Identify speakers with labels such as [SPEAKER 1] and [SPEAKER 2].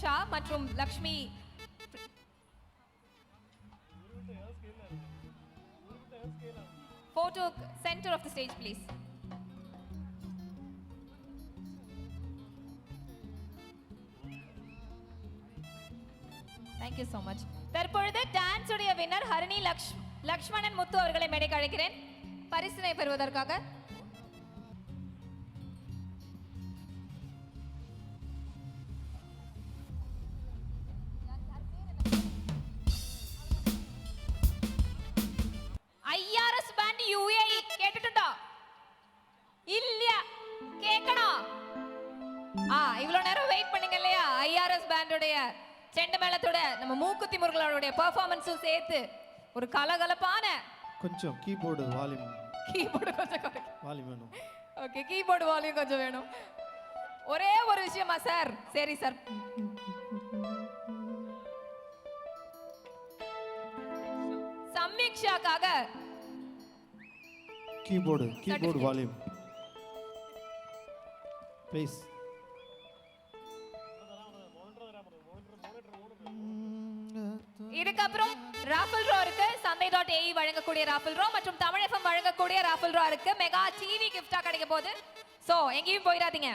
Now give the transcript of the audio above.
[SPEAKER 1] ஷா மற்றும் Lakshmi photo center of the stage please. Thank you so much. தற்பொழுது dance உடைய winner Harini Lakshmanan முத்து அவர்களை மேடைக்கு அழைக்கிறேன் பரிசினை பெறுவதற்காக. IRS band UAE கேட்டுட்டா இல்ல கேக்கணும். இவ்வளவு நேரம் வெயிட் பண்ணீங்க இல்லையா? IRS band உடைய செண்ட மேளத்தோட நம்ம மூக்குத்தி முருகலோட பெர்ஃபார்மன்ஸும் சேர்த்து ஒரு கலகலப்பான
[SPEAKER 2] கொஞ்சம் கீபோர்டு வால்யூம்
[SPEAKER 1] கொஞ்சம்
[SPEAKER 2] வால்யூம் வேணும்.
[SPEAKER 1] ஓகே, கீபோர்டு வால்யூம் கொஞ்சம் வேணும். ஒரே ஒரு விஷயமா சார்? சரி சார். சமீக்ஷாக்காக
[SPEAKER 2] கீபோர்டு வால்யூம் ப்ளீஸ்.
[SPEAKER 1] இதுக்கப்புறம் ராஃபல் ட்ரா இருக்கு. Sunday.ae வழங்கக்கூடிய ராஃபல் ட்ரா மற்றும் தமிழ் FM வழங்கக்கூடிய ராஃபல் ட்ரா இருக்கு. மெகா டிவி கிஃப்டா கிடைக்க போகுது. சோ எங்கேயும் போயிடாதீங்க.